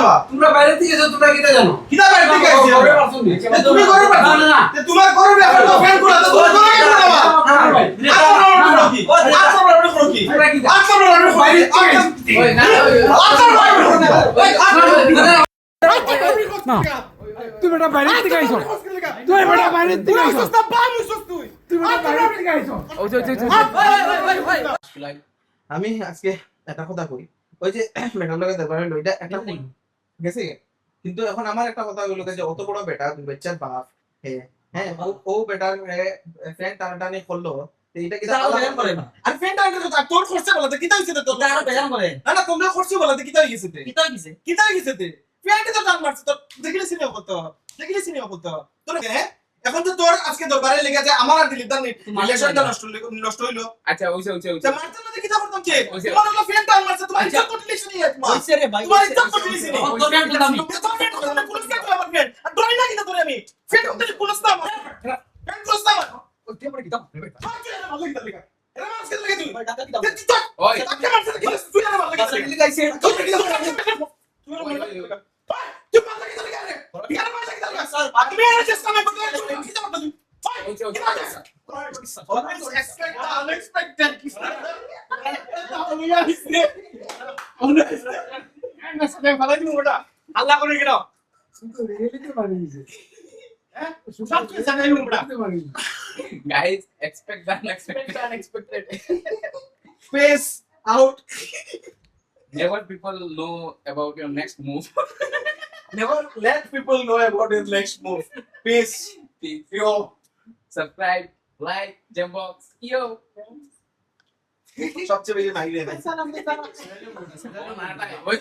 যাবা তোমরা বাইরে থেকে এসো, তোমরা কিটা জানো? কিটা বাইরে থেকে আইছি ঘরে পারছো নি? তুমি ঘরে পারছো না, না, না। তোমার ঘরে ব্যাপার তো ফ্যান করা তো তুমি ঘরে কেন যাবা না, ভাই। তোমরা কিটা? বাইরে থেকে। ওই, না, ওই, না তুই বেটা বাইরে থেকে আইছো তুই বেটা বাইরে থেকে আইছো তুই বেটা বাইরে থেকে আইছো ওই যে আমি আজকে একটা কথা কই ওই যে ম্যাডাম লগে দরবার হলো এটা একটা গেছে কিন্তু এখন আমার একটা কথা হলো যে অত বড় বেটা দুই বাচ্চার বাপ হ্যাঁ ও বেটার ফ্রেন্ড টানাটানি করলো এইটা কি আর ফ্রেন্ড টানাটানি তো তোর খরচা বলাতে কি হইছে তো তারা বেজান করে না না তোমরা খরচা বলাতে কি হইছে কিতা কিছে কি হইছে ফ্রেন্ড তো টান মারছে তো দেখিলে সিনেমা করতে তোর এখন তো তোর আজকে দরবারে লেগে যায় আমার আর দিলিপ দান রিলেশনটা নষ্ট হইলো আচ্ছা ওইছে তা মারতে না কি করতাম কে তোমার হলো ফ্রেন্ড টান মারছে তোমার ইজ্জত করতে লিখছি নি তোমার হইছে রে ভাই তোমার ইজ্জত করতে লিখছি নি তোর ফ্রেন্ড তো দামি পুলিশ কে আমার ফ্রেন্ড আর ডরাই না কিনা তোরে আমি ফ্রেন্ড করতে পুলিশ না আমার ফ্রেন্ড পুলিশ না আমার ওই তে পড়ে কিতাম ভালো কিনা লেখা এরা মারছে লাগে তুই ভাই টাকা দিতাম ওই তাকে মারছে তুই না মারছে টাকা দিলি গাইছে তুই মারছে কি লেখা রে বিয়ার মারছে কি লেখা স্যার আমি আর চেষ্টা না করতে কি করতে তুই ওইছে Expect the unexpected. আল্লাহ করে গেল guys expect the unexpected Face out. never people know about your next move Never let people know about his next move. Peace. Yo. subscribe like jambox yo সবচেয়ে বেশি মাইরে ওই